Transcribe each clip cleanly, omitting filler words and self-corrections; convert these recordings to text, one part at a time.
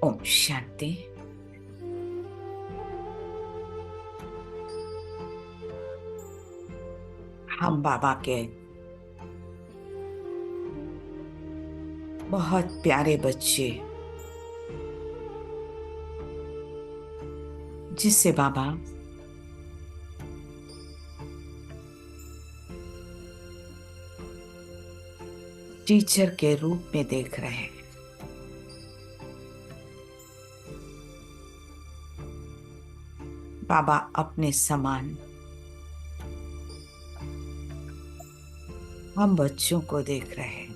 ओम शांति। हम बाबा के बहुत प्यारे बच्चे, जिससे बाबा टीचर के रूप में देख रहे हैं। बाबा अपने समान हम बच्चों को देख रहे हैं।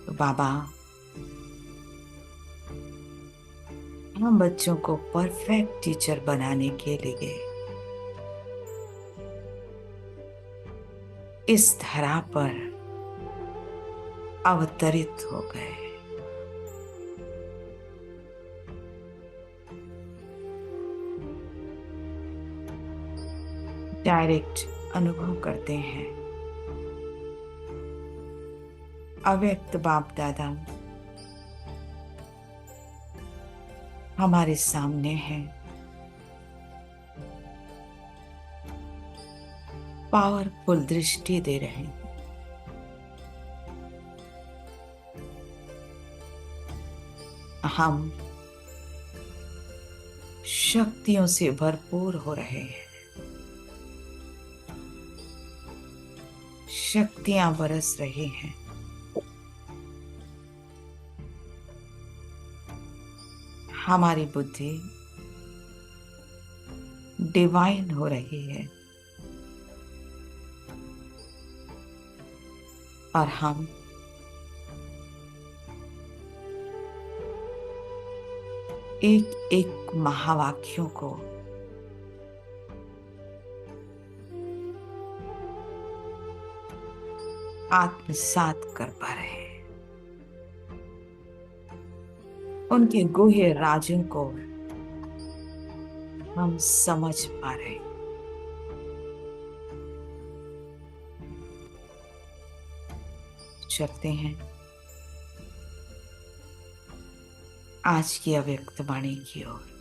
तो बाबा हम बच्चों को परफेक्ट टीचर बनाने के लिए इस धरा पर अवतरित हो गए। डायरेक्ट अनुभव करते हैं। अव्यक्त बाप दादा हमारे सामने है। पावरफुल दृष्टि दे रहे हैं। हम शक्तियों से भरपूर हो रहे हैं। शक्तियां बरस रही हैं। हमारी बुद्धि डिवाइन हो रही है और हम एक एक महावाक्यों को आत्मसात कर पा रहे हैं। उनके गुह्य राजों को हम समझ पा रहे हैं। चलते हैं आज की अव्यक्त वाणी की ओर।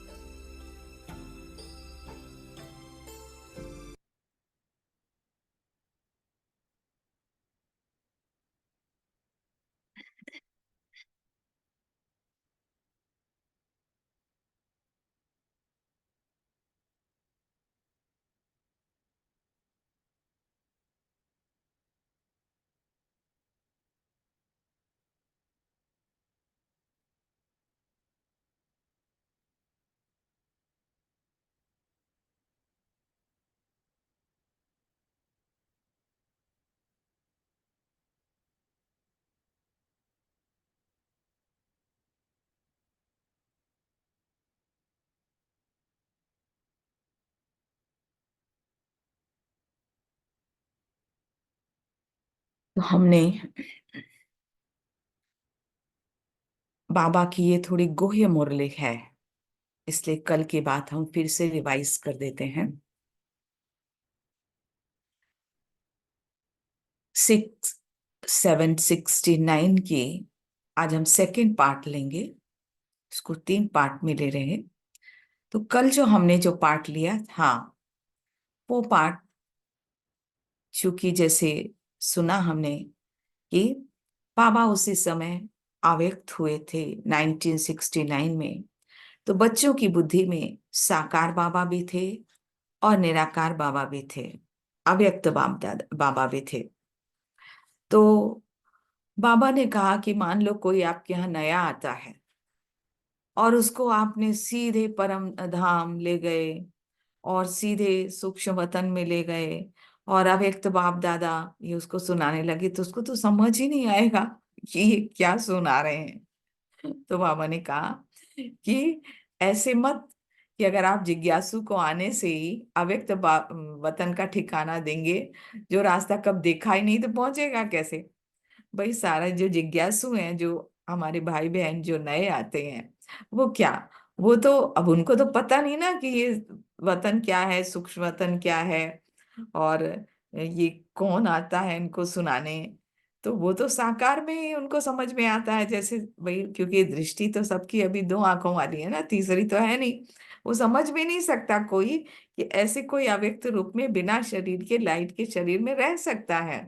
तो हमने बाबा की ये थोड़ी गुह्य मुरली है, इसलिए कल की बात हम फिर से रिवाइज कर देते हैं। 769 की आज हम सेकेंड पार्ट लेंगे। इसको 3 पार्ट में ले रहे हैं। तो कल जो हमने जो पार्ट लिया, हाँ, वो पार्ट चूंकि जैसे सुना हमने कि बाबा उसी समय आव्यक्त हुए थे 1969 में। तो बच्चों की बुद्धि में साकार बाबा भी थे और निराकार बाबा भी थे, अव्यक्त बाबा भी थे। तो बाबा ने कहा कि मान लो कोई आपके यहाँ नया आता है और उसको आपने सीधे परम धाम ले गए और सीधे सूक्ष्म वतन में ले गए और अव्यक्त बाप दादा ये उसको सुनाने लगे, तो उसको तो समझ ही नहीं आएगा कि ये क्या सुना रहे हैं। तो बाबा ने कहा कि ऐसे मत, कि अगर आप जिज्ञासु को आने से ही अव्यक्त वतन का ठिकाना देंगे, जो रास्ता कब देखा ही नहीं तो पहुंचेगा कैसे। भाई सारा जो जिज्ञासु हैं, जो हमारे भाई बहन जो नए आते हैं, वो क्या, वो तो अब उनको तो पता नहीं ना कि ये वतन क्या है, सूक्ष्म वतन क्या है, और ये कौन आता है इनको सुनाने। तो वो तो साकार में ही उनको समझ में आता है, जैसे भाई, क्योंकि दृष्टि तो सबकी अभी 2 आंखों वाली है ना, तीसरी तो है नहीं। वो समझ भी नहीं सकता कोई कि ऐसे कोई अव्यक्त रूप में बिना शरीर के, लाइट के शरीर में रह सकता है।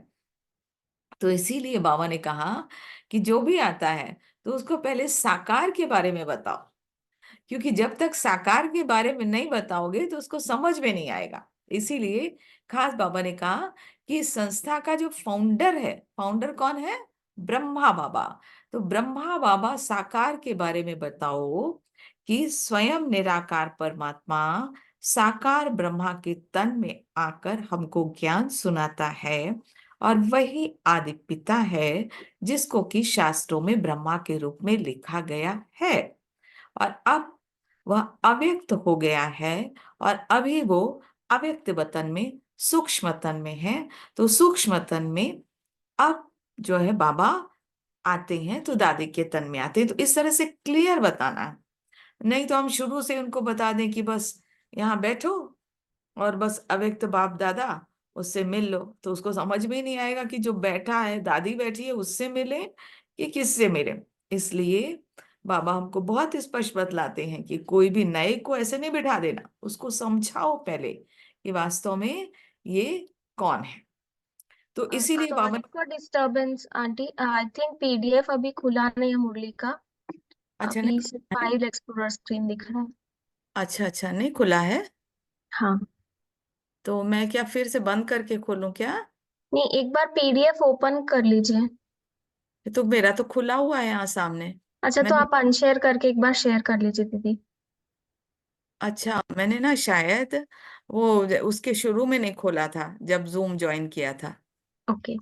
तो इसीलिए बाबा ने कहा कि जो भी आता है तो उसको पहले साकार के बारे में बताओ, क्योंकि जब तक साकार के बारे में नहीं बताओगे तो उसको समझ में नहीं आएगा। इसीलिए खास बाबा ने कहा कि इस संस्था का जो फाउंडर है, फाउंडर कौन है? ब्रह्मा बाबा। तो ब्रह्मा बाबा साकार के बारे में बताओ कि स्वयं निराकार परमात्मा साकार ब्रह्मा के तन में आकर हमको ज्ञान सुनाता है, और वही आदि पिता है जिसको कि शास्त्रों में ब्रह्मा के रूप में लिखा गया है। और अब वह अव्यक्त हो गया है, और अभी वो अव्यक्त वतन में, सूक्ष्म तन में है। तो सूक्ष्म तन में अब जो है बाबा आते हैं तो दादी के तन में आते हैं। तो इस तरह से क्लियर बताना है, नहीं तो हम शुरू से उनको बता दें कि बस यहाँ बैठो और बस अव्यक्त बाप दादा उससे मिल लो, तो उसको समझ में ही नहीं आएगा कि जो बैठा है, दादी बैठी है, उससे मिले कि किससे मिले। इसलिए बाबा हमको बहुत स्पष्ट बतलाते हैं कि कोई भी नए को ऐसे नहीं बिठा देना, उसको समझाओ पहले कि वास्तव में ये कौन है। तो इसीलिए बाबा sorry for disturbance aunty, I think PDF अभी खुला नहीं है मुरली का। अच्छा अभी नहीं सिर्फ है? फाइल एक्सप्लोरर स्क्रीन दिख रहा है। अच्छा अच्छा, नहीं खुला है? हाँ। तो मैं क्या फिर से बंद करके खोलूं क्या? नहीं, एक बार पीडीएफ ओपन कर लीजिए। तो मेरा तो खुला हुआ है यहाँ सामने। अच्छा, तो मैंने आप अनशेयर करके एक बार शेयर कर लीजिए दीदी। अच्छा, मैंने ना शायद वो उसके शुरू में नहीं खोला था जब जूम ज्वाइन किया था। ओके।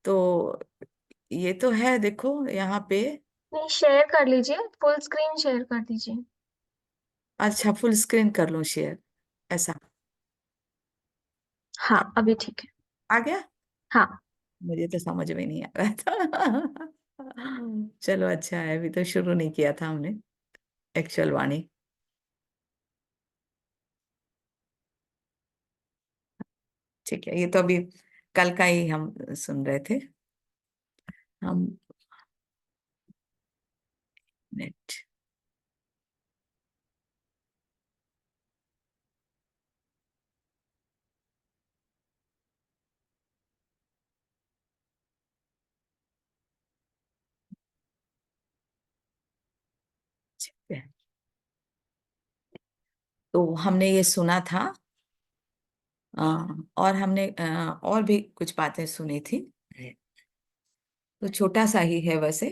तो ये तो है, देखो यहाँ पे। नहीं, शेयर कर लीजिए, फुल स्क्रीन शेयर कर दीजिए। अच्छा, फुल स्क्रीन कर लूँ शेयर, ऐसा? हाँ, अभी ठीक है। आ गया? हाँ। मुझे तो समझ में नहीं आ रहा था। चलो अच्छा है, अभी तो शुरू नहीं किया था हमने एक्चुअल वाणी। ठीक है, ये तो अभी कल का ही हम सुन रहे थे। हम नेट ठीक है। तो हमने ये सुना था, और हमने और भी कुछ बातें सुनी थी। तो छोटा सा ही है वैसे,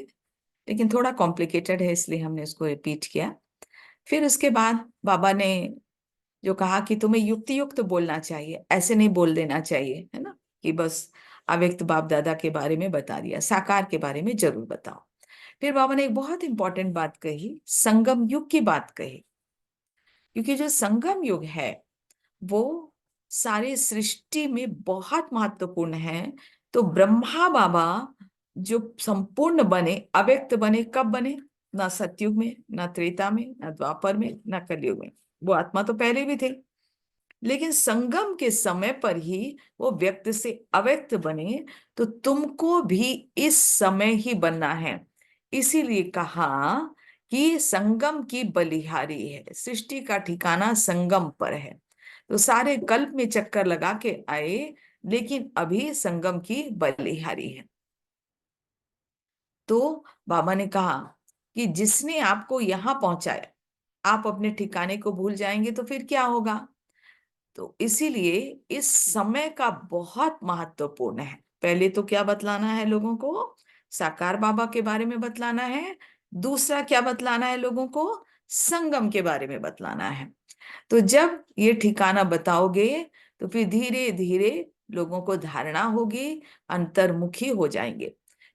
लेकिन थोड़ा कॉम्प्लिकेटेड है, इसलिए हमने उसको रिपीट किया। फिर उसके बाद बाबा ने जो कहा कि तुम्हें युक्ति युक्त बोलना चाहिए, ऐसे नहीं बोल देना चाहिए, है ना, कि बस अव्यक्त बाप दादा के बारे में बता दिया, साकार के बारे में जरूर बताओ। फिर बाबा ने एक बहुत इंपॉर्टेंट बात कही, संगम युग की बात कही, क्योंकि जो संगम युग है वो सारी सृष्टि में बहुत महत्वपूर्ण है। तो ब्रह्मा बाबा जो संपूर्ण बने, अव्यक्त बने, कब बने? ना सतयुग में, ना त्रेता में, ना द्वापर में, ना कलयुग में। वो आत्मा तो पहले भी थे, लेकिन संगम के समय पर ही वो व्यक्त से अव्यक्त बने। तो तुमको भी इस समय ही बनना है। इसीलिए कहा कि संगम की बलिहारी है, सृष्टि का ठिकाना संगम पर है। तो सारे कल्प में चक्कर लगा के आए, लेकिन अभी संगम की बलिहारी है। तो बाबा ने कहा कि जिसने आपको यहां पहुंचाया, आप अपने ठिकाने को भूल जाएंगे तो फिर क्या होगा? तो इसीलिए इस समय का बहुत महत्वपूर्ण है। पहले तो क्या बतलाना है लोगों को? साकार बाबा के बारे में बतलाना है। दूसरा क्या बतलाना है लोगों को? संगम के बारे में बतलाना है। तो जब ये ठिकाना बताओगे तो फिर धीरे धीरे लोगों को धारणा होगी, अंतर्मुखी हो जाएंगे।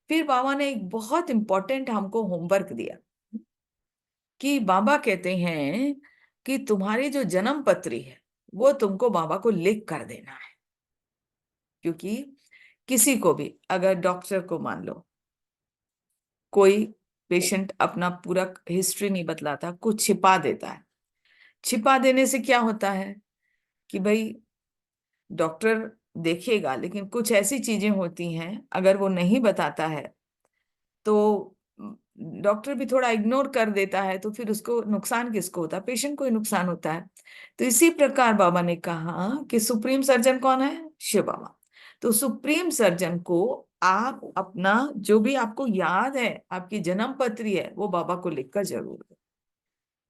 फिर बाबा ने एक बहुत इंपॉर्टेंट हमको होमवर्क दिया, कि बाबा कहते हैं कि तुम्हारी जो जन्म पत्री है वो तुमको बाबा को लिख कर देना है। क्योंकि किसी को भी, अगर डॉक्टर को मान लो, कोई पेशेंट अपना पूरा हिस्ट्री नहीं बतलाता, कुछ छिपा देता है। छिपा देने से क्या होता है कि भाई डॉक्टर देखेगा, लेकिन कुछ ऐसी चीजें होती हैं अगर वो नहीं बताता है तो डॉक्टर भी थोड़ा इग्नोर कर देता है, तो फिर उसको नुकसान किसको होता है? पेशेंट को ही नुकसान होता है। तो इसी प्रकार बाबा ने कहा कि सुप्रीम सर्जन कौन है? शिव बाबा। तो सुप्रीम सर्जन को आप अपना जो भी आपको याद है, आपकी जन्म पत्री है, वो बाबा को लिखकर जरूर दो।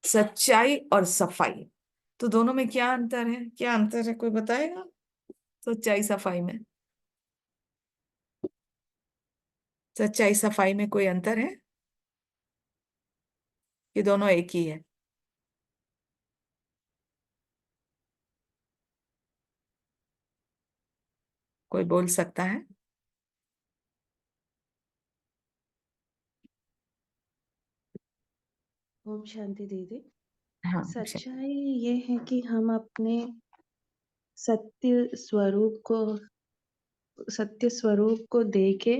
सच्चाई और सफाई, तो दोनों में क्या अंतर है? क्या अंतर है, कोई बताएगा? सच्चाई सफाई में, सच्चाई सफाई में कोई अंतर है कि दोनों एक ही है? कोई बोल सकता है? ओम शांति दीदी। हाँ। सच्चाई ये है कि हम अपने सत्य स्वरूप को देखे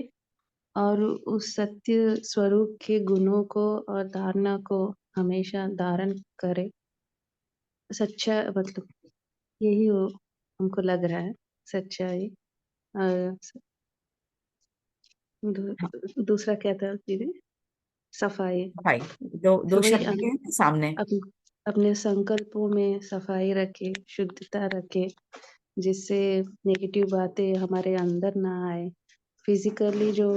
और उस सत्य स्वरूप के गुणों को और धारणा को हमेशा धारण करे। सच्चा मतलब यही हमको लग रहा है सच्चाई। और दूसरा क्या था दीदी? सफाई। भाई, दो दो तो वही शब्द के हैं सामने। अपने संकल्पों में सफाई रखे, शुद्धता रखे, जिससे नेगेटिव बातें हमारे अंदर ना आए। फिजिकली जो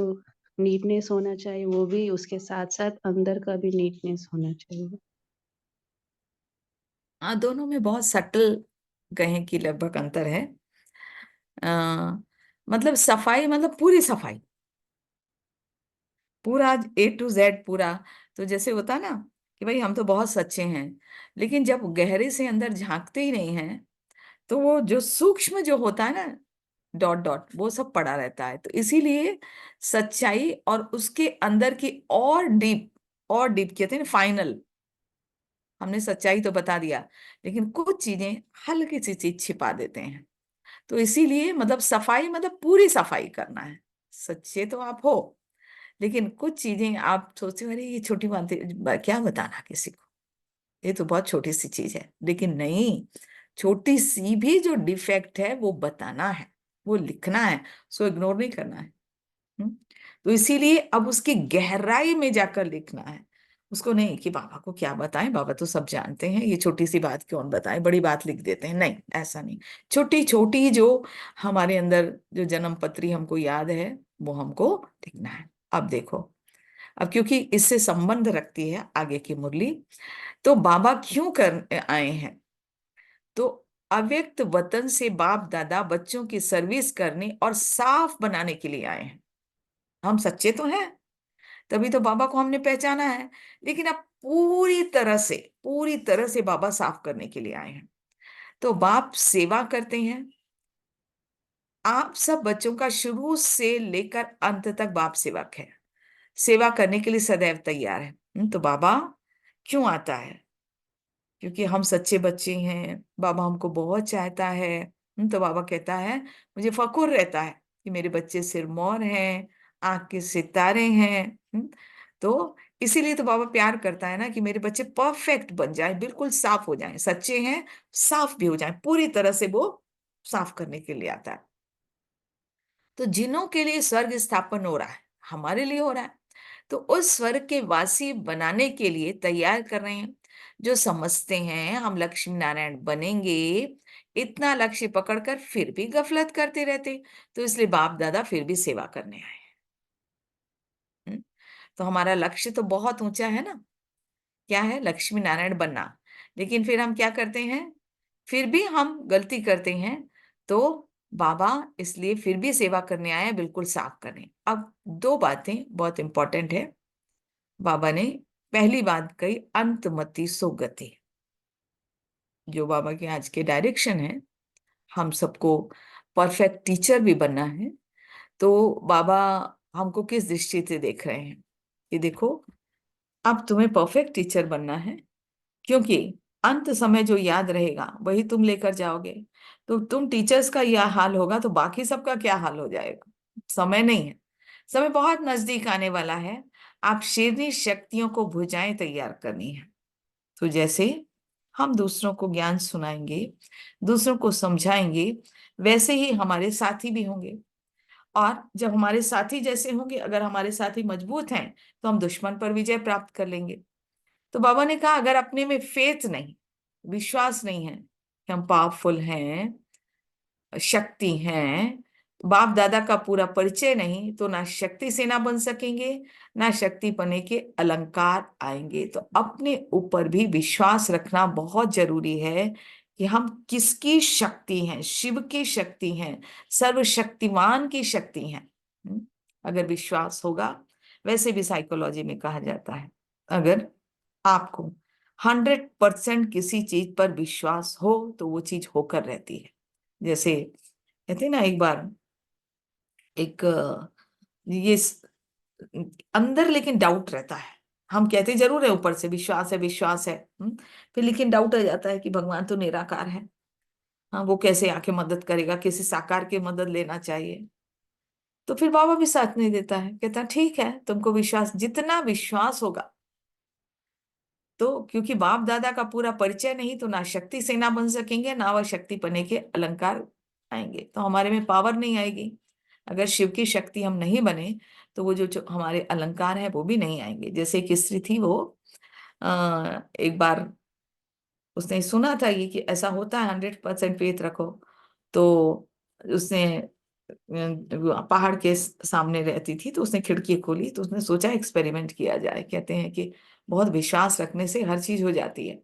नीटनेस होना चाहिए वो भी उसके साथ साथ अंदर का भी नीटनेस होना चाहिए। हाँ, दोनों में बहुत सटल कहें कि लगभग अंतर है। मतलब सफाई मतलब पूरी सफाई, पूरा A to Z पूरा। तो जैसे होता ना कि भाई हम तो बहुत सच्चे हैं, लेकिन जब गहरे से अंदर झांकते ही नहीं हैं, तो वो जो सूक्ष्म जो होता है ना, डॉट डॉट, वो सब पड़ा रहता है। तो इसीलिए सच्चाई और उसके अंदर की और डीप कहते हैं फाइनल। हमने सच्चाई तो बता दिया, लेकिन कुछ चीजें हल्की सी चीज छिपा देते हैं। तो इसीलिए मतलब सफाई मतलब पूरी सफाई करना है। सच्चे तो आप हो, लेकिन कुछ चीजें आप सोचते हो अरे ये छोटी बातें क्या बताना किसी को, ये तो बहुत छोटी सी चीज है। लेकिन नहीं, छोटी सी भी जो डिफेक्ट है वो बताना है, वो लिखना है, उसको इग्नोर नहीं करना है। हम्म? तो इसीलिए अब उसकी गहराई में जाकर लिखना है। उसको नहीं कि बाबा को क्या बताएं, बाबा तो सब जानते हैं, ये छोटी सी बात क्यों बताएं, बड़ी बात लिख देते हैं। नहीं, ऐसा नहीं। छोटी छोटी जो हमारे अंदर जो जन्म पत्री हमको याद है, वो हमको लिखना है। अब देखो, अब क्योंकि इससे संबंध रखती है आगे की मुरली, तो बाबा क्यों कर आए हैं? तो अव्यक्त वतन से बाप दादा बच्चों की सर्विस करने और साफ बनाने के लिए आए हैं। हम सच्चे तो हैं, तभी तो बाबा को हमने पहचाना है, लेकिन अब पूरी तरह से बाबा साफ करने के लिए आए हैं। तो बाप सेवा करते हैं। आप सब बच्चों का शुरू से लेकर अंत तक बाप सेवक है, सेवा करने के लिए सदैव तैयार है। तो बाबा क्यों आता है? क्योंकि हम सच्चे बच्चे हैं, बाबा हमको बहुत चाहता है। तो बाबा कहता है मुझे फखुर रहता है कि मेरे बच्चे सिरमौर हैं, आंख के सितारे हैं। तो इसीलिए तो बाबा प्यार करता है ना कि मेरे बच्चे परफेक्ट बन जाए, बिल्कुल साफ हो जाएं, सच्चे हैं, साफ भी हो जाएं, पूरी तरह से वो साफ करने के लिए आता है। तो जिनों के लिए स्वर्ग स्थापन हो रहा है, हमारे लिए हो रहा है। तो उस स्वर्ग के वासी बनाने के लिए तैयार कर रहे हैं। जो समझते हैं हम लक्ष्मी नारायण बनेंगे, इतना लक्ष्य पकड़कर फिर भी गफलत करते रहते, तो इसलिए बाप दादा फिर भी सेवा करने आए। हम्म, तो हमारा लक्ष्य तो बहुत ऊंचा है ना, क्या है? लक्ष्मी नारायण बनना। लेकिन फिर हम क्या करते हैं? फिर भी हम गलती करते हैं। तो बाबा इसलिए फिर भी सेवा करने आए हैं, बिल्कुल साफ करें। अब दो बातें बहुत इंपॉर्टेंट है। बाबा ने पहली बात कही, अंतमति सो गति। जो बाबा के आज के डायरेक्शन है, हम सबको परफेक्ट टीचर भी बनना है। तो बाबा हमको किस दृष्टि से देख रहे हैं कि देखो, अब तुम्हें परफेक्ट टीचर बनना है, क्योंकि अंत समय जो याद रहेगा वही तुम लेकर जाओगे। तो तुम टीचर्स का यह हाल होगा तो बाकी सबका क्या हाल हो जाएगा? समय नहीं है, समय बहुत नजदीक आने वाला है। आप शेरनी शक्तियों को भुजाएं तैयार करनी है। तो जैसे हम दूसरों को ज्ञान सुनाएंगे, दूसरों को समझाएंगे, वैसे ही हमारे साथी भी होंगे। और जब हमारे साथी जैसे होंगे, अगर हमारे साथी मजबूत हैं तो हम दुश्मन पर विजय प्राप्त कर लेंगे। तो बाबा ने कहा अगर अपने में फेथ नहीं, विश्वास नहीं है कि हम पावरफुल हैं, शक्ति हैं, बाप दादा का पूरा परिचय नहीं, तो ना शक्ति सेना बन सकेंगे, ना शक्ति पने के अलंकार आएंगे। तो अपने ऊपर भी विश्वास रखना बहुत जरूरी है कि हम किसकी शक्ति हैं, शिव की शक्ति हैं, सर्वशक्तिमान की शक्ति हैं। अगर विश्वास होगा, वैसे भी साइकोलॉजी में कहा जाता है, अगर आपको 100% किसी चीज पर विश्वास हो तो वो चीज होकर रहती है। जैसे कहते ना, एक बार एक ये अंदर लेकिन डाउट रहता है, हम कहते जरूर है ऊपर से विश्वास है विश्वास है, फिर लेकिन डाउट आ जाता है कि भगवान तो निराकार है, हाँ वो कैसे आके मदद करेगा, किसी साकार की मदद लेना चाहिए। तो फिर बाबा भी साथ नहीं देता है, कहता ठीक है तुमको विश्वास, जितना विश्वास होगा, तो क्योंकि बाप दादा का पूरा परिचय नहीं तो ना शक्ति सेना बन सकेंगे, ना वह शक्ति पने के अलंकार आएंगे, तो हमारे में पावर नहीं आएगी। अगर शिव की शक्ति हम नहीं बने तो वो जो हमारे अलंकार है वो भी नहीं आएंगे। जैसे एक स्त्री थी, वो एक बार उसने सुना था ये कि ऐसा होता है, 100% फेथ रखो। तो उसने पहाड़ के सामने रहती थी, तो उसने खिड़की खोली, तो उसने सोचा एक्सपेरिमेंट किया जाए। कहते हैं कि बहुत विश्वास रखने से हर चीज हो जाती है।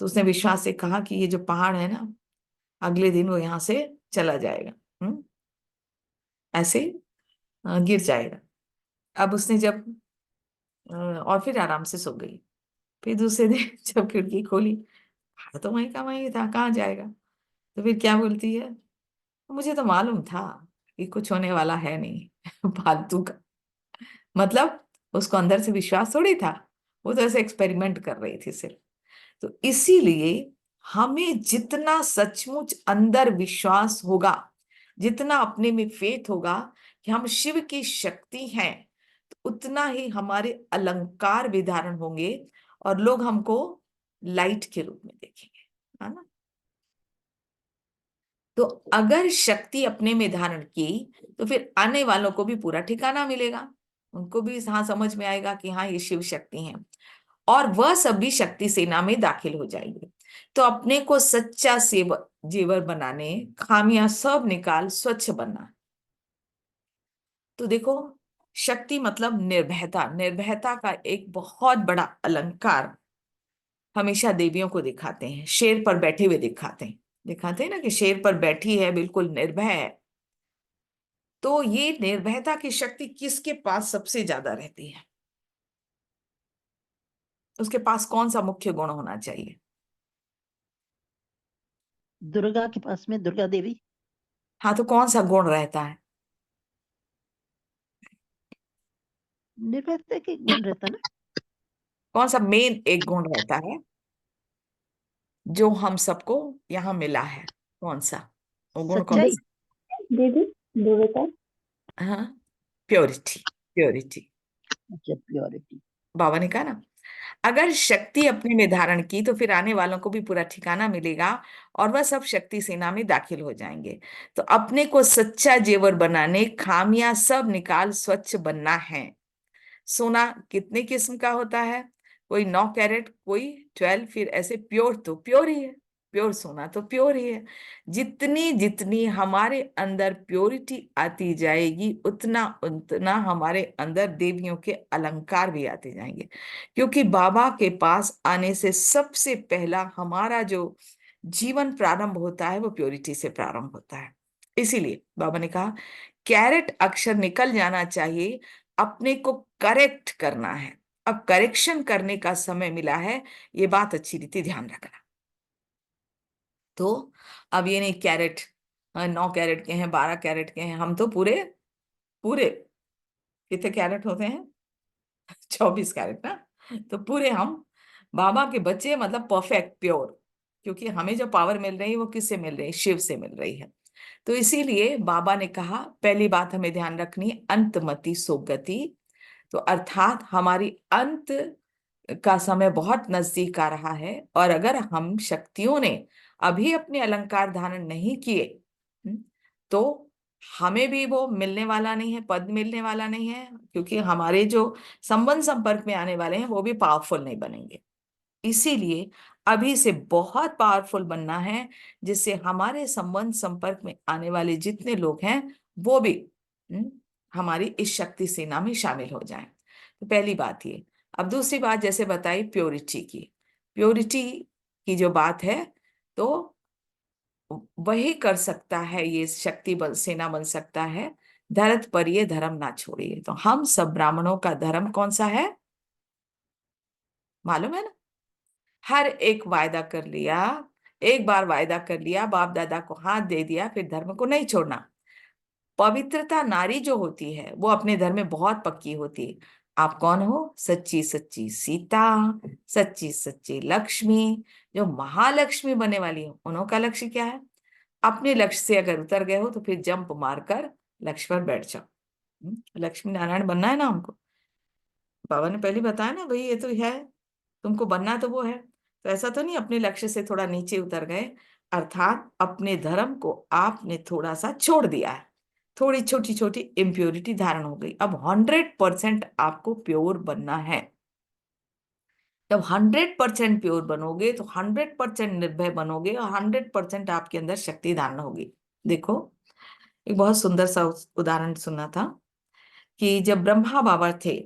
तो उसने विश्वास से कहा कि ये जो पहाड़ है ना, अगले दिन वो यहाँ से चला जाएगा, ऐसे गिर जाएगा। अब उसने जब और फिर आराम से सो गई। फिर दूसरे दिन जब खिड़की खोली, पहाड़ तो वहीं का वहीं था, कहाँ जाएगा। तो फिर क्या बोलती है, मुझे तो मालूम था कि कुछ होने वाला है नहीं, फालतू का। मतलब उसको अंदर से विश्वास थोड़ी था, वो तो ऐसे एक्सपेरिमेंट कर रही थी सिर्फ। तो इसीलिए हमें जितना सचमुच अंदर विश्वास होगा, जितना अपने में फेथ होगा कि हम शिव की शक्ति हैं, तो उतना ही हमारे अलंकार भी धारण होंगे और लोग हमको लाइट के रूप में देखेंगे, है ना। तो अगर शक्ति अपने में धारण की तो फिर आने वालों को भी पूरा ठिकाना मिलेगा, उनको भी हाँ समझ में आएगा कि हाँ ये शिव शक्ति है, और वह सभी शक्ति सेना में दाखिल हो जाएंगे। तो अपने को सच्चा सेवर जेवर बनाने, खामियां सब निकाल स्वच्छ बनना। तो देखो, शक्ति मतलब निर्भयता। निर्भयता का एक बहुत बड़ा अलंकार हमेशा देवियों को दिखाते हैं, शेर पर बैठे हुए दिखाते हैं ना, कि शेर पर बैठी है, बिल्कुल निर्भय है। तो ये निर्भयता की शक्ति किसके पास सबसे ज्यादा रहती है, उसके पास कौन सा मुख्य गुण होना चाहिए? दुर्गा के पास में दुर्गा देवी। हाँ, तो कौन सा गुण रहता है? निर्भयता के गुण रहता ना। कौन सा मेन एक गुण रहता है जो हम सबको यहाँ मिला है? कौन सा वो गुण, कौन सच्चाई। सा? दीदी विवेका। हाँ, प्योरिटी। प्योरिटी, अच्छा, प्योरिटी। बाबा ने कहा ना, अगर शक्ति अपने में धारण की तो फिर आने वालों को भी पूरा ठिकाना मिलेगा और वह सब शक्ति सेना में दाखिल हो जाएंगे। तो अपने को सच्चा जेवर बनाने, खामियां सब निकाल स्वच्छ बनना है। सोना कितने किस्म का होता है? कोई 9 कैरेट, कोई 12, फिर ऐसे प्योर तो प्योर ही है, प्योर सोना तो प्योर ही है। जितनी जितनी हमारे अंदर प्योरिटी आती जाएगी, उतना उतना हमारे अंदर देवियों के अलंकार भी आते जाएंगे। क्योंकि बाबा के पास आने से सबसे पहला हमारा जो जीवन प्रारंभ होता है वो प्योरिटी से प्रारंभ होता है। इसीलिए बाबा ने कहा कैरेट अक्षर निकल जाना चाहिए, अपने को करेक्ट करना है। अब करेक्शन करने का समय मिला है, ये बात अच्छी रीति ध्यान रखना। तो अब ये नहीं कैरेट 9 कैरेट के हैं, 12 कैरेट के हैं, हम तो पूरे पूरे कितने कैरेट होते हैं? 24 कैरेट ना। तो पूरे हम बाबा के बच्चे, मतलब परफेक्ट प्योर। क्योंकि हमें जो पावर मिल रही है वो किससे मिल रही है? शिव से मिल रही है। तो इसीलिए बाबा ने कहा पहली बात हमें ध्यान रखनी, अंतमति सुगति। तो अर्थात हमारी अंत का समय बहुत नजदीक आ रहा है, और अगर हम शक्तियों ने अभी अपने अलंकार धारण नहीं किए तो हमें भी वो मिलने वाला नहीं है, पद मिलने वाला नहीं है, क्योंकि हमारे जो संबंध संपर्क में आने वाले हैं वो भी पावरफुल नहीं बनेंगे। इसीलिए अभी से बहुत पावरफुल बनना है, जिससे हमारे संबंध संपर्क में आने वाले जितने लोग हैं वो भी हम्म, हमारी इस शक्ति सेना में शामिल हो जाएं। तो पहली बात ये। अब दूसरी बात जैसे बताई प्योरिटी की, प्योरिटी की जो बात है, तो वही कर सकता है, ये शक्ति बल सेना बन सकता है, धरत पर ये धर्म ना छोड़िए। तो हम सब ब्राह्मणों का धर्म कौन सा है मालूम है ना? हर एक वायदा कर लिया, एक बार वायदा कर लिया, बाप दादा को हाथ दे दिया, फिर धर्म को नहीं छोड़ना। पवित्रता नारी जो होती है वो अपने धर्म में बहुत पक्की होती है। आप कौन हो? सच्ची सच्ची सीता, सच्ची सच्ची लक्ष्मी, जो महालक्ष्मी बनने वाली हो। उन्हों का लक्ष्य क्या है? अपने लक्ष्य से अगर उतर गए हो तो फिर जंप मारकर लक्ष्य पर बैठ जाओ। लक्ष्मी नारायण बनना है ना हमको। बाबा ने पहले बताया ना, भाई ये तो है, तुमको बनना तो वो है। तो ऐसा तो नहीं अपने लक्ष्य से थोड़ा नीचे उतर गए, अर्थात अपने धर्म को आपने थोड़ा सा छोड़ दिया है, थोड़ी छोटी छोटी इम्प्योरिटी धारण हो गई। अब 100% आपको प्योर बनना है। जब 100% प्योर बनोगे तो 100% निर्भय बनोगे और 100% आपके अंदर शक्ति धारण होगी। देखो, एक बहुत सुंदर सा उदाहरण सुना था कि जब ब्रह्मा बाबा थे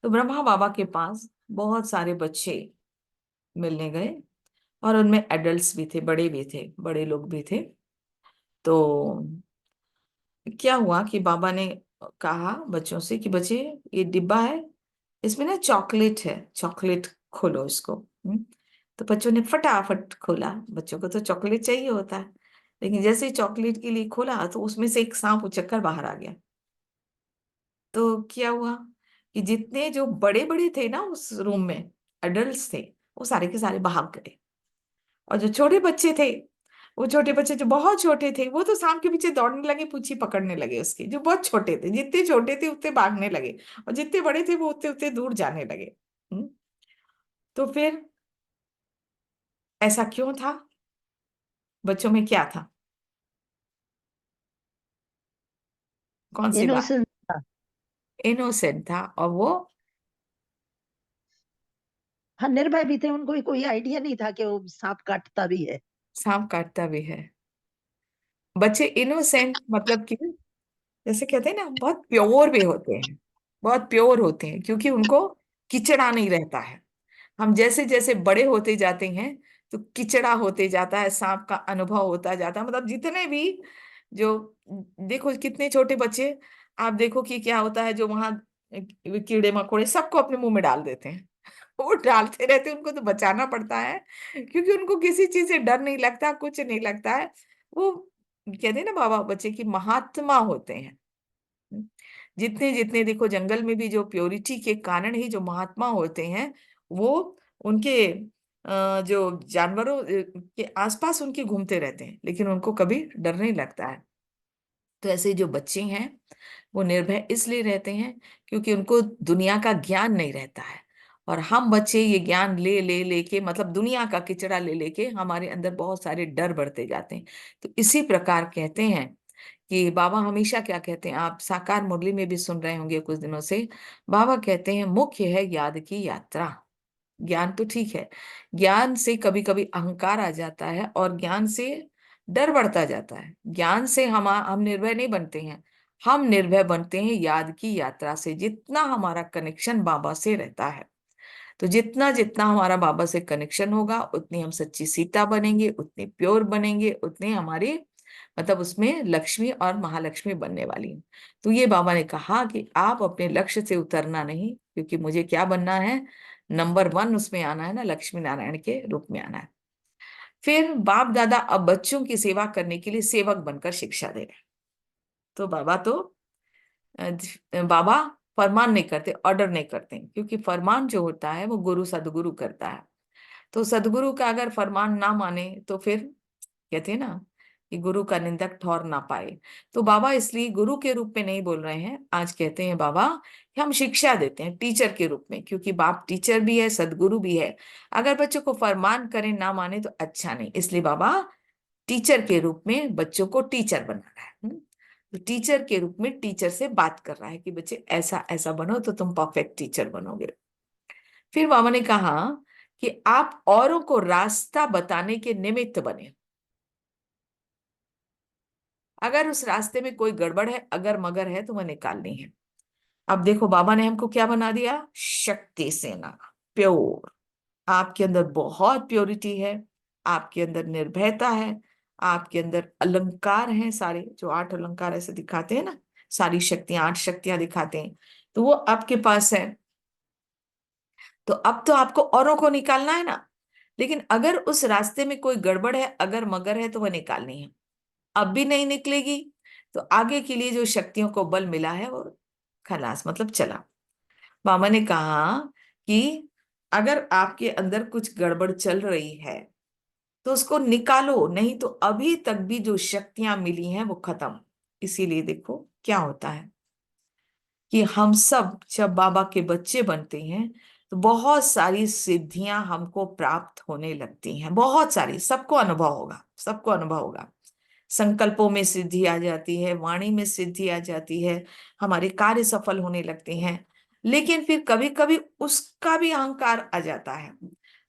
तो ब्रह्मा बाबा के पास बहुत सारे बच्चे मिलने गए, और उनमें एडल्ट्स भी थे, बड़े भी थे, बड़े लोग भी थे। तो क्या हुआ कि बाबा ने कहा बच्चों से कि बच्चे, ये डिब्बा है, इसमें ना चॉकलेट है, चॉकलेट खोलो इसको। तो बच्चों ने फटाफट खोला, बच्चों को तो चॉकलेट चाहिए होता है। लेकिन जैसे ही चॉकलेट के लिए खोला तो उसमें से एक सांप उछलकर बाहर आ गया। तो क्या हुआ कि जितने जो बड़े बड़े थे ना उस रूम में, एडल्ट्स थे, वो सारे के सारे भाग गए। और जो छोटे बच्चे थे, वो छोटे बच्चे जो बहुत छोटे थे, वो तो सांप के पीछे दौड़ने लगे, पूंछी पकड़ने लगे उसकी। जो बहुत छोटे थे, जितने छोटे थे उतने भागने लगे, और जितने बड़े थे वो उतने उतने दूर जाने लगे। तो फिर ऐसा क्यों था? बच्चों में क्या था? कौन सी बात? इनोसेंस था। इनोसेंट था, और वो हाँ, निर्भय भी थे, उनको भी कोई आइडिया नहीं था कि वो सांप काटता भी है। सांप काटता भी है। बच्चे इनोसेंट मतलब कि जैसे कहते हैं ना, बहुत प्योर भी होते हैं, बहुत प्योर होते हैं, क्योंकि उनको किचड़ा नहीं रहता है। हम जैसे जैसे बड़े होते जाते हैं तो किचड़ा होते जाता है, सांप का अनुभव होता जाता है। मतलब जितने भी जो, देखो कितने छोटे बच्चे, आप देखो कि क्या होता है, जो वहां कीड़े मकोड़े सबको अपने मुंह में डाल देते हैं। वो डालते रहते हैं, उनको तो बचाना पड़ता है, क्योंकि उनको किसी चीज से डर नहीं लगता, कुछ नहीं लगता है। वो कहते हैं ना, बाबा बच्चे की महात्मा होते हैं। जितने जितने देखो जंगल में भी जो प्योरिटी के कारण ही जो महात्मा होते हैं, वो उनके जो जानवरों के आसपास उनके घूमते रहते हैं, लेकिन उनको कभी डर नहीं लगता है। तो ऐसे जो बच्चे हैं वो निर्भय इसलिए रहते हैं क्योंकि उनको दुनिया का ज्ञान नहीं रहता है। और हम बच्चे ये ज्ञान ले ले लेके, मतलब दुनिया का किचड़ा ले लेके हमारे अंदर बहुत सारे डर बढ़ते जाते हैं। तो इसी प्रकार कहते हैं कि बाबा हमेशा क्या कहते हैं, आप साकार मुरली में भी सुन रहे होंगे कुछ दिनों से। बाबा कहते हैं मुख्य है याद की यात्रा। ज्ञान तो ठीक है, ज्ञान से कभी कभी अहंकार आ जाता है और ज्ञान से डर बढ़ता जाता है। ज्ञान से हम निर्भय नहीं बनते हैं, हम निर्भय बनते हैं याद की यात्रा से। जितना हमारा कनेक्शन बाबा से रहता है, तो जितना जितना हमारा बाबा से कनेक्शन होगा, उतनी हम सच्ची सीता बनेंगे, उतने प्योर बनेंगे, उतने हमारे मतलब उसमें लक्ष्मी और महालक्ष्मी बनने वाली हैं। तो ये बाबा ने कहा कि आप अपने लक्ष्य से उतरना नहीं, क्योंकि मुझे क्या बनना है, नंबर 1 उसमें आना है ना, लक्ष्मी नारायण के रूप में आना है। फिर बाप दादा अब बच्चों की सेवा करने के लिए सेवक बनकर शिक्षा दे रहे हैं। तो बाबा फरमान नहीं करते, ऑर्डर नहीं करते, क्योंकि फरमान जो होता है वो गुरु सदगुरु करता है। तो सदगुरु का अगर फरमान ना माने तो फिर कहते हैं ना कि गुरु का निंदक ठौर ना पाए। तो बाबा इसलिए गुरु के रूप में नहीं बोल रहे हैं, आज कहते हैं बाबा कि हम शिक्षा देते हैं टीचर के रूप में, क्योंकि बाप टीचर भी है, सदगुरु भी है। अगर बच्चों को फरमान करें ना माने तो अच्छा नहीं, इसलिए बाबा टीचर के रूप में बच्चों को टीचर बना रहा है। तो टीचर के रूप में टीचर से बात कर रहा है कि बच्चे ऐसा ऐसा बनो तो तुम परफेक्ट टीचर बनोगे। फिर बाबा ने कहा कि आप औरों को रास्ता बताने के निमित्त बने। अगर उस रास्ते में कोई गड़बड़ है, अगर मगर है, तो वह निकालनी है। अब देखो बाबा ने हमको क्या बना दिया, शक्ति सेना, प्योर। आपके अंदर बहुत प्योरिटी है, आपके अंदर निर्भयता है, आपके अंदर अलंकार हैं सारे, जो 8 अलंकार ऐसे दिखाते हैं ना, सारी शक्तियां, 8 शक्तियां दिखाते हैं, तो वो आपके पास है। तो अब तो आपको औरों को निकालना है ना, लेकिन अगर उस रास्ते में कोई गड़बड़ है, अगर मगर है, तो वह निकालनी है। अब भी नहीं निकलेगी तो आगे के लिए जो शक्तियों को बल मिला है वो खलास, मतलब चला। मामा ने कहा कि अगर आपके अंदर कुछ गड़बड़ चल रही है तो उसको निकालो, नहीं तो अभी तक भी जो शक्तियां मिली हैं वो खत्म। इसीलिए देखो क्या होता है कि हम सब जब बाबा के बच्चे बनते हैं तो बहुत सारी सिद्धियां हमको प्राप्त होने लगती हैं, बहुत सारी। सबको अनुभव होगा, सबको अनुभव होगा। संकल्पों में सिद्धि आ जाती है, वाणी में सिद्धि आ जाती है, हमारे कार्य सफल होने लगते हैं। लेकिन फिर कभी कभी उसका भी अहंकार आ जाता है।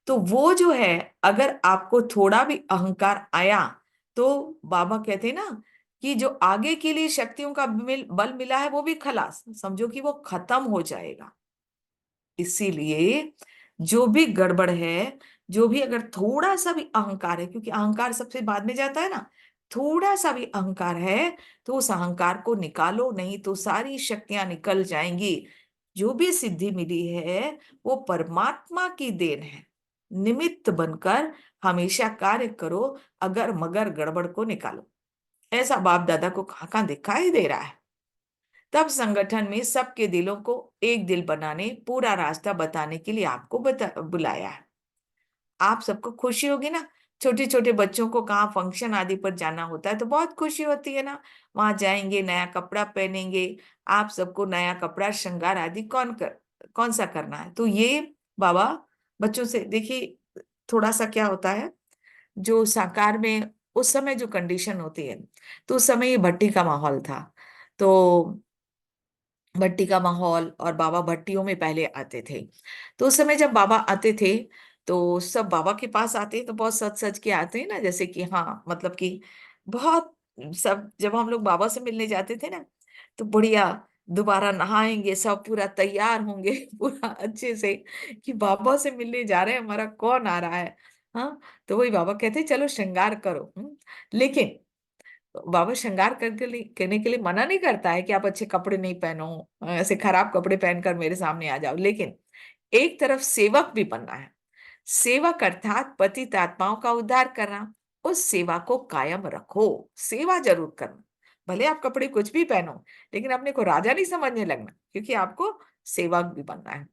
तो वो जो है, अगर आपको थोड़ा भी अहंकार आया तो बाबा कहते हैं ना कि जो आगे के लिए शक्तियों का बल मिला है वो भी खलास, समझो कि वो खत्म हो जाएगा। इसीलिए जो भी गड़बड़ है, जो भी अगर थोड़ा सा भी अहंकार है, क्योंकि अहंकार सबसे बाद में जाता है ना, थोड़ा सा भी अहंकार है तो उस अहंकार को निकालो, नहीं तो सारी शक्तियां निकल जाएंगी। जो भी सिद्धि मिली है वो परमात्मा की देन है। निमित्त बनकर हमेशा कार्य करो, अगर मगर गड़बड़ को निकालो। ऐसा बाप दादा को कहाँ कहाँ दिखाई दे रहा है। तब संगठन में सबके दिलों को एक दिल बनाने, पूरा रास्ता बताने के लिए आपको बुलाया है। आप सबको खुशी होगी ना, छोटे छोटे बच्चों को कहाँ फंक्शन आदि पर जाना होता है तो बहुत खुशी होती है ना, वहां जाएंगे, नया कपड़ा पहनेंगे। आप सबको नया कपड़ा, श्रृंगार आदि कौन सा करना है, तो ये बाबा बच्चों से देखिए। थोड़ा सा क्या होता है, जो साकार में उस समय जो कंडीशन होती है, तो उस समय ये भट्टी का माहौल था। तो भट्टी का माहौल, और बाबा भट्टियों में पहले आते थे। तो उस समय जब बाबा आते थे तो सब बाबा के पास आते तो बहुत सच सच के आते हैं ना, जैसे कि हाँ, मतलब कि बहुत सब, जब हम लोग बाबा से मिलने जाते थे ना तो बढ़िया, दोबारा नहाएंगे, सब पूरा तैयार होंगे पूरा अच्छे से, कि बाबा से मिलने जा रहे हैं, हमारा कौन आ रहा है। हाँ, तो वही बाबा कहते चलो श्रृंगार करो। लेकिन बाबा श्रृंगार करने के लिए मना नहीं करता है कि आप अच्छे कपड़े नहीं पहनो, ऐसे खराब कपड़े पहनकर मेरे सामने आ जाओ, लेकिन एक तरफ सेवक भी बनना है। सेवक अर्थात पतित आत्माओं का उद्धार करना। उस सेवा को कायम रखो, सेवा जरूर करना। भले आप कपड़े कुछ भी पहनो, लेकिन अपने को राजा नहीं समझने लगना, क्योंकि आपको सेवक भी बनना है।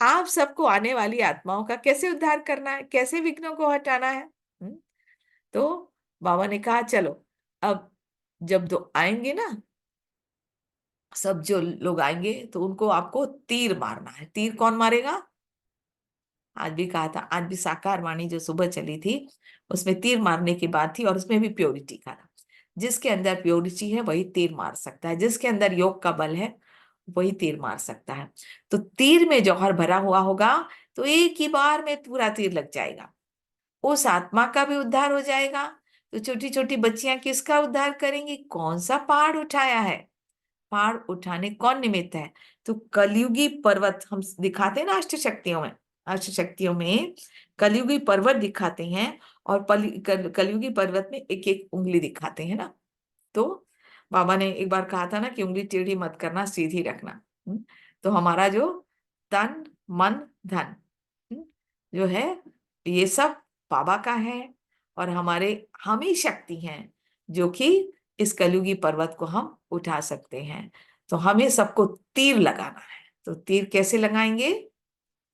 आप सबको आने वाली आत्माओं का कैसे उद्धार करना है, कैसे विघ्नों को हटाना है। तो बाबा ने कहा चलो, अब जब दो आएंगे ना, सब जो लोग आएंगे तो उनको आपको तीर मारना है। तीर कौन मारेगा, आज भी कहा था, आज भी साकार वाणी जो सुबह चली थी उसमें तीर मारने की बात थी, और उसमें भी प्योरिटी का था। जिसके अंदर प्योरिटी है वही तीर मार सकता है, जिसके अंदर योग का बल है वही तीर मार सकता है। तो तीर में जौहर भरा हुआ होगा तो एक ही बार में पूरा तीर लग जाएगा, उस आत्मा का भी उद्धार हो जाएगा। तो छोटी छोटी बच्चियां किसका उद्धार करेंगी, कौन सा पहाड़ उठाया है, पहाड़ उठाने कौन निमित्त है, तो कलयुगी पर्वत हम दिखाते हैं ना अष्ट शक्तियों में। अष्ट शक्तियों में कलयुगी पर्वत दिखाते हैं, और कलयुगी पर्वत में एक एक उंगली दिखाते हैं ना। तो बाबा ने एक बार कहा था ना कि उंगली टेढ़ी मत करना, सीधी रखना। तो हमारा जो तन मन धन जो है, ये सब बाबा का है, और हम ही शक्ति हैं जो कि इस कलयुगी पर्वत को हम उठा सकते हैं। तो हमें सबको तीर लगाना है। तो तीर कैसे लगाएंगे,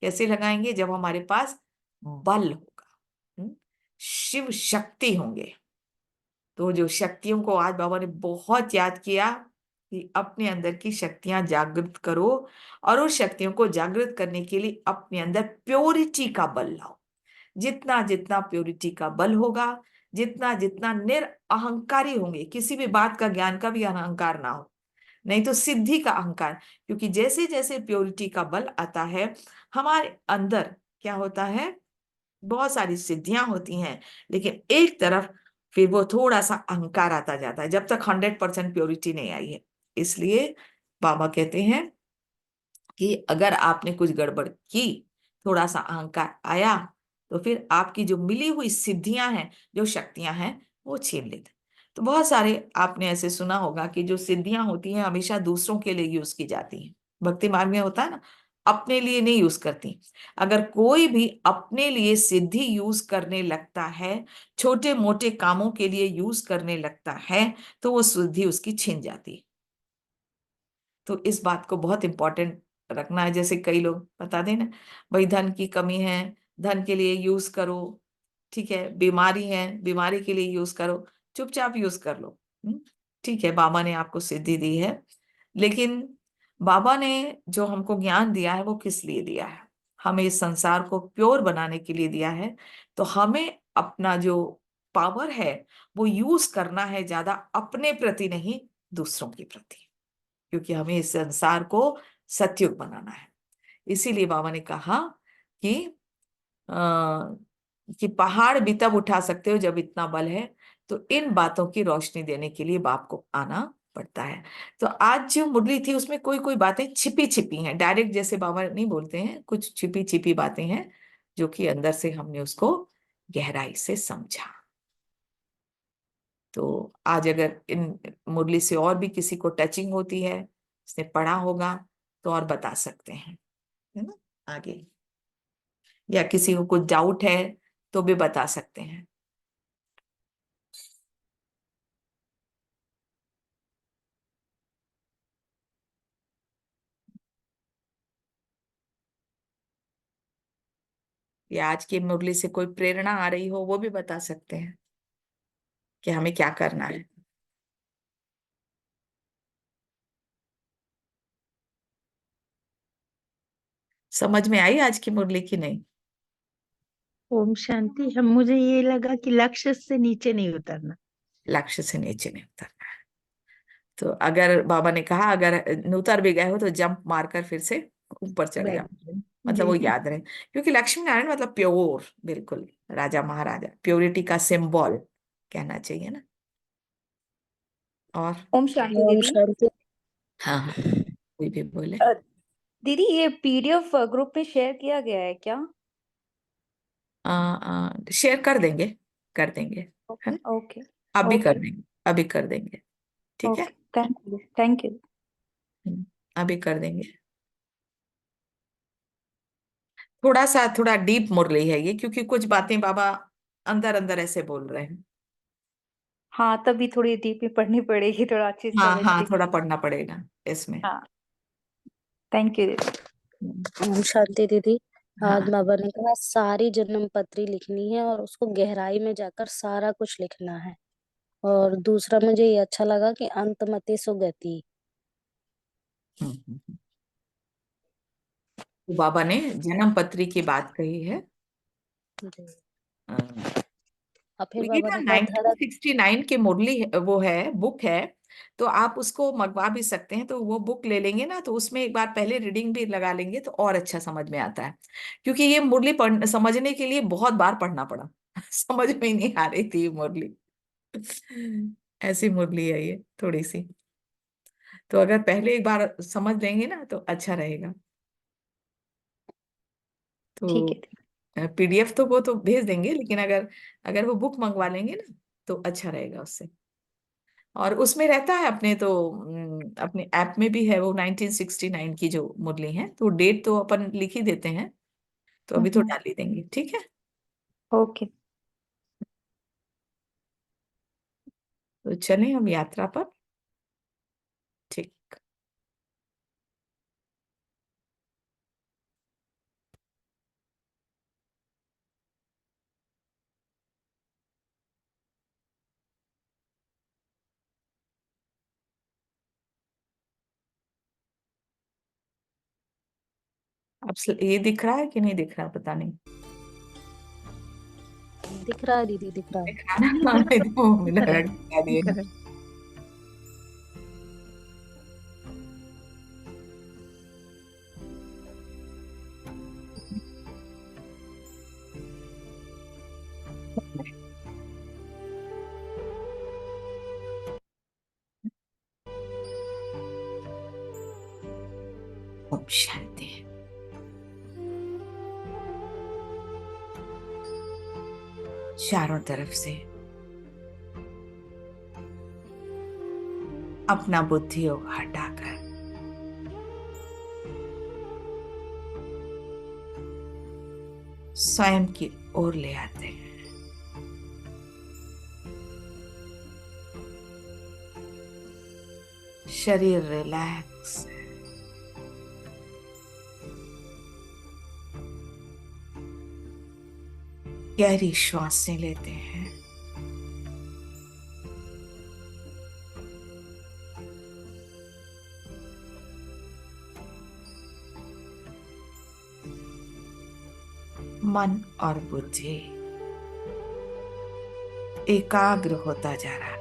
कैसे लगाएंगे, जब हमारे पास बल होगा, शिव शक्ति होंगे। तो जो शक्तियों को आज बाबा ने बहुत याद किया कि अपने अंदर की शक्तियां जागृत करो, और उस शक्तियों को जागृत करने के लिए अपने अंदर प्योरिटी का बल लाओ। जितना जितना प्योरिटी का बल होगा, जितना जितना निरअहंकारी होंगे, किसी भी बात का, ज्ञान का भी अहंकार ना हो, नहीं तो सिद्धि का अहंकार। क्योंकि जैसे जैसे प्योरिटी का बल आता है हमारे अंदर, क्या होता है, बहुत सारी सिद्धियां होती हैं, लेकिन एक तरफ फिर वो थोड़ा सा अहंकार आता जाता है, जब तक 100% प्योरिटी नहीं आई है। इसलिए बाबा कहते हैं कि अगर आपने कुछ गड़बड़ की, थोड़ा सा अहंकार आया, तो फिर आपकी जो मिली हुई सिद्धियां हैं, जो शक्तियां हैं, वो छीन लेते। तो बहुत सारे आपने ऐसे सुना होगा कि जो सिद्धियां होती हैं हमेशा दूसरों के लिए यूज की जाती हैं। भक्ति मार्ग में होता है ना, अपने लिए नहीं यूज करती। अगर कोई भी अपने लिए सिद्धि यूज करने लगता है, छोटे मोटे कामों के लिए यूज करने लगता है, तो वो सिद्धि उसकी छिन जाती है। तो इस बात को बहुत इंपॉर्टेंट रखना है। जैसे कई लोग बता दें ना, भाई धन की कमी है, धन के लिए यूज करो, ठीक है, बीमारी है, बीमारी के लिए यूज करो, चुपचाप यूज कर लो। ठीक है, बाबा ने आपको सिद्धि दी है, लेकिन बाबा ने जो हमको ज्ञान दिया है वो किस लिए दिया है? हमें इस संसार को प्योर बनाने के लिए दिया है। तो हमें अपना जो पावर है वो यूज करना है, ज्यादा अपने प्रति नहीं, दूसरों के प्रति, क्योंकि हमें इस संसार को सतयुग बनाना है। इसीलिए बाबा ने कहा कि आ, कि पहाड़ भी तब उठा सकते हो जब इतना बल है। तो इन बातों की रोशनी देने के लिए बाप को आना पड़ता है। तो आज जो मुरली थी उसमें कोई कोई बातें छिपी छिपी हैं, डायरेक्ट जैसे बाबा नहीं बोलते हैं, कुछ छिपी छिपी बातें हैं जो कि अंदर से हमने उसको गहराई से समझा। तो आज अगर इन मुरली से और भी किसी को टचिंग होती है, उसने पढ़ा होगा, तो और बता सकते हैं, है ना, आगे। या किसी को कुछ डाउट है तो भी बता सकते हैं। या आज की मुरली से कोई प्रेरणा आ रही हो वो भी बता सकते हैं कि हमें क्या करना है। समझ में आई आज की मुरली की नहीं? ओम शांति। हम मुझे ये लगा कि लक्ष्य से नीचे नहीं उतरना। लक्ष्य से नीचे नहीं उतरना है। तो अगर बाबा ने कहा अगर उतर भी गए हो तो जंप मारकर फिर से ऊपर चढ़ जाओ, बैठ मतलब वो जी। याद रहे। क्योंकि लक्ष्मी नारायण मतलब प्योर, बिल्कुल राजा महाराजा, प्योरिटी का सिंबल कहना चाहिए ना। और ओम शांति ओम दीदी। शांति। हाँ हाँ, कोई भी बोले। अ, दीदी ये पीडीएफ ग्रुप पे शेयर किया गया है क्या? शेयर कर देंगे, कर देंगे, है ओके ना, ओके अभी कर ओके देंगे, अभी कर देंगे, ठीक है। Okay. Thank you thank you. अभी कर देंगे। थोड़ा सा थोड़ा डीप मुरली है ये, क्योंकि कुछ बातें बाबा अंदर अंदर ऐसे बोल रहे हैं। हाँ तभी थोड़ी डीप में पढ़नी पड़ेगी, थोड़ा अच्छे से हाँ हाँ, समझने के थोड़ा लिए। पढ़ना पड़ेगा इसमें। हाँ थैंक यू दीदी। हम्म, ओम शांति दीदी। आज हाँ बाबा ने कहा सारी जन्म पत्री लिखनी है और उसको गहराई में जाकर सारा कुछ लिखना है। और दूसरा मुझे ये अच्छा लगा कि अंतमति सुगति। हम्म। तो बाबा ने जन्म पत्री की बात कही है। जी। अ, और तो फिर ये बाबा ना ने कहा धरत। 1969 के मुरली वो है, बुक है। तो आप उसको मंगवा भी सकते हैं। तो वो बुक ले लेंगे ना, तो उसमें एक बार पहले रीडिंग भी लगा लेंगे तो और अच्छा समझ में आता है। क्योंकि ये मुरली समझने के लिए बहुत बार पढ़ना पड़ा। समझ में ही नहीं आ रही थी ये मुरली। ऐसी मुरली है ये थोड़ी सी। तो अगर पहले एक बार समझ लेंगे ना तो अच्छा रहेगा। ठीक तो है दीदी। पीडीएफ तो वो तो भेज देंगे, लेकिन अगर अगर वो बुक मंगवा लेंगे ना तो अच्छा रहेगा उससे। और उसमें रहता है अपने तो अपने ऐप में भी है वो 1969 की जो मुरली है। तो डेट तो अपन लिख ही देते हैं, तो अभी तो हम्म, डाल ही देंगे, ठीक है। ओके। तो चलें हम यात्रा पर। ठीक। अब ये दिख रहा है कि नहीं दिख रहा, पता नहीं। दिख रहा है दीदी, दिख रहा है। खाना नहीं तो मिला करेक्ट, दिखा दिए। करेक्ट। ओम शांति। चारों तरफ से अपना बुद्धि योग हटाकर स्वयं की ओर ले आते हैं। शरीर रिलैक्स है। गहरी श्वासें लेते हैं। मन और बुद्धि एकाग्र होता जा रहा है।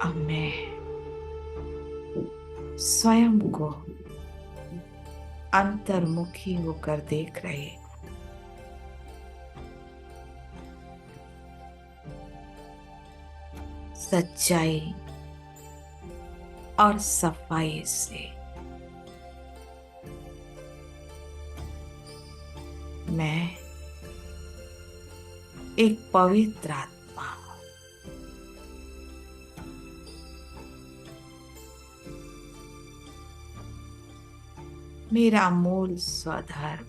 अब मैं स्वयं को अंतर्मुखी होकर देख रही हूं। सच्चाई और सफाई से मैं एक पवित्र आत्मा हूं। मेरा मूल स्वधर्म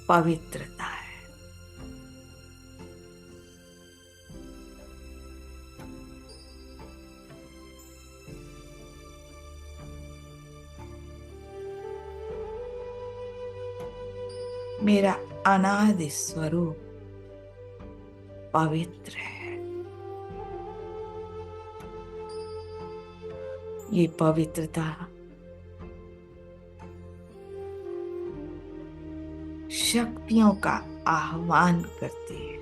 पवित्रता है। मेरा अनादि स्वरूप पवित्र है। ये पवित्रता शक्तियों का आह्वान करती है।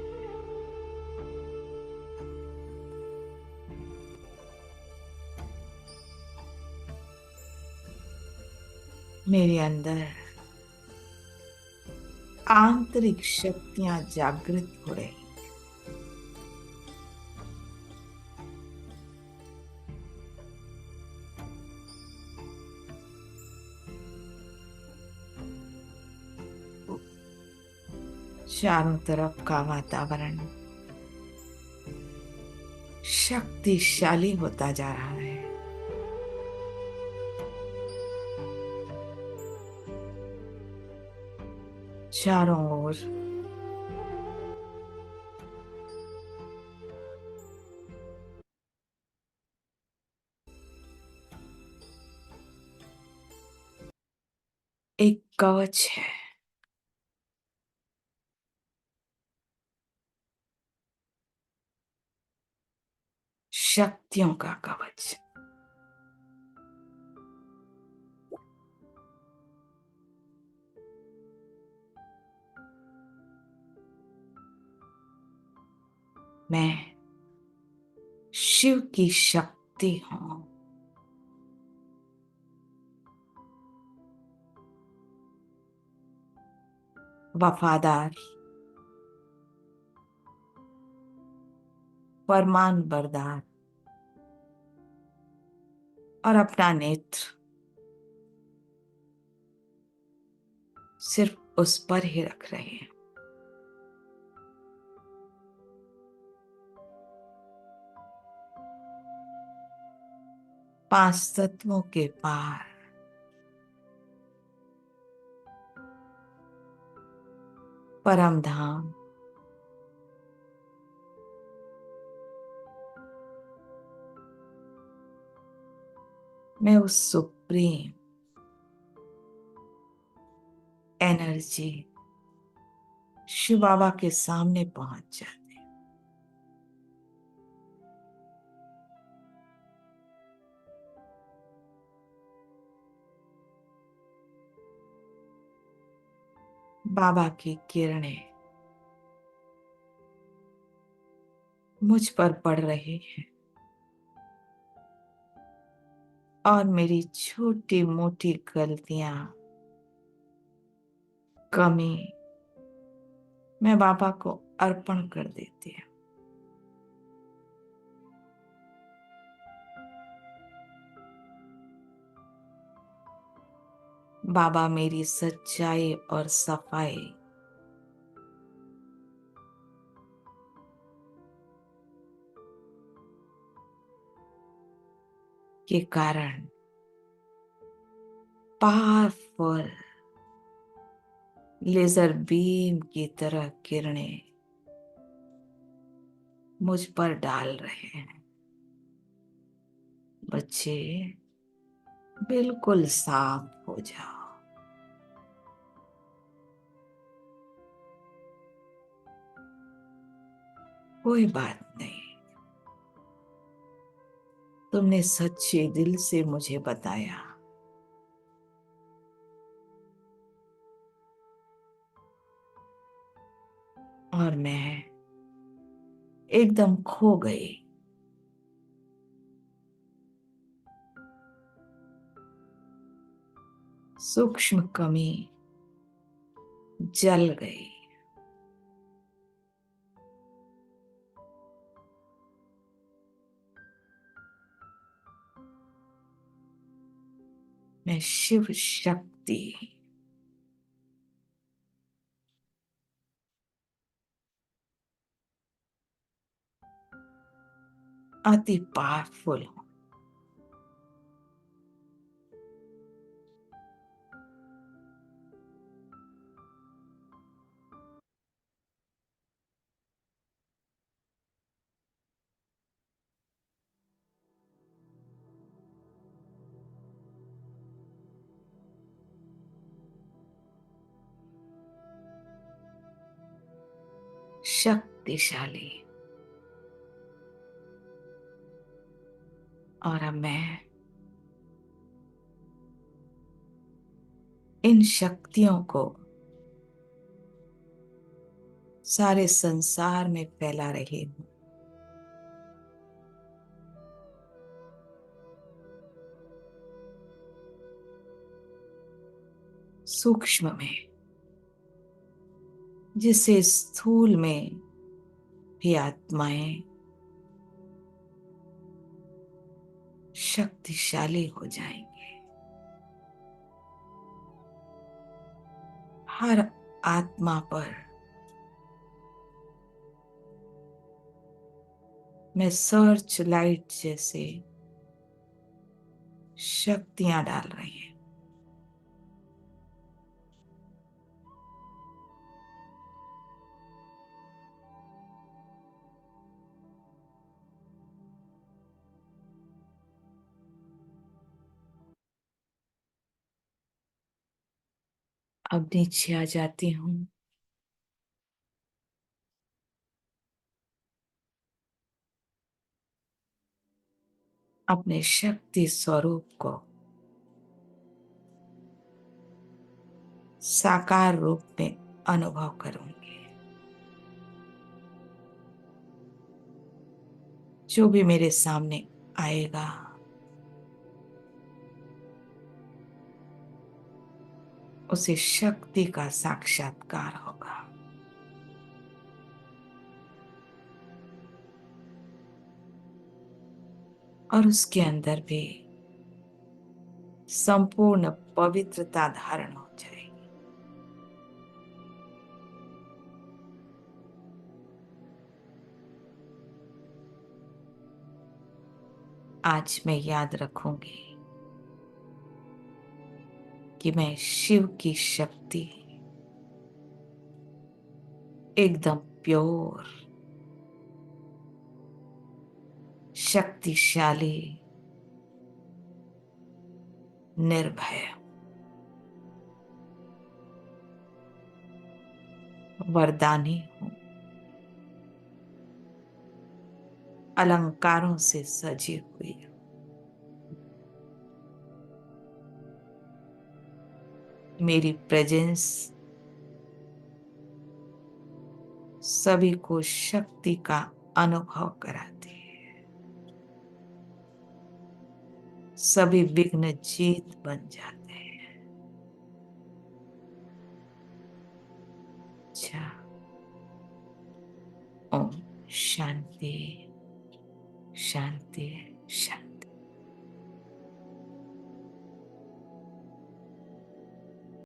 मेरे अंदर आंतरिक शक्तियां जागृत हो रही। चारों तरफ का वातावरण शक्तिशाली होता जा रहा है। चारों ओर एक कवच है। शक्तियों का कवच। मैं शिव की शक्ति हूं। वफादार, फरमान बरदार और अपना नेत्र सिर्फ उस पर ही रख रहे हैं। पांच तत्वों के पार परम धाम मैं उस सुप्रीम एनर्जी शिव बाबा के सामने पहुंच जाते हैं। बाबा की किरणें मुझ पर पड़ रही हैं और मेरी छोटी मोटी गलतियां, कमी मैं बाबा को अर्पण कर देती हूँ। बाबा मेरी सच्चाई और सफाई के कारण पावरफुल लेजर बीम की तरह किरणें मुझ पर डाल रहे हैं। बच्चे, बिल्कुल साफ हो जाओ। कोई बात नहीं, तुमने सच्चे दिल से मुझे बताया। और मैं एकदम खो गई। सूक्ष्म कमी जल गई। मैं शिव शक्ति अति पावरफुल हूं। शक्तिशाली। और अब मैं इन शक्तियों को सारे संसार में फैला रही हूं। सूक्ष्म में, जिससे स्थूल में भी आत्माएं शक्तिशाली हो जाएंगे। हर आत्मा पर मैं सर्च लाइट जैसे शक्तियां डाल रही हैं। अब नीचे आ जाती हूं। अपने शक्ति स्वरूप को साकार रूप में अनुभव करूंगी। जो भी मेरे सामने आएगा, उसे शक्ति का साक्षात्कार होगा। और उसके अंदर भी संपूर्ण पवित्रता धारण हो जाएगी। आज मैं याद रखूंगी कि मैं शिव की शक्ति एकदम प्योर, शक्तिशाली, निर्भय, वरदानी हूं, अलंकारों से सजी हुई हूं। मेरी प्रेजेंस सभी को शक्ति का अनुभव कराती है। सभी विघ्न जीत बन जाते हैं। अच्छा, ओम शांति शांति शांति।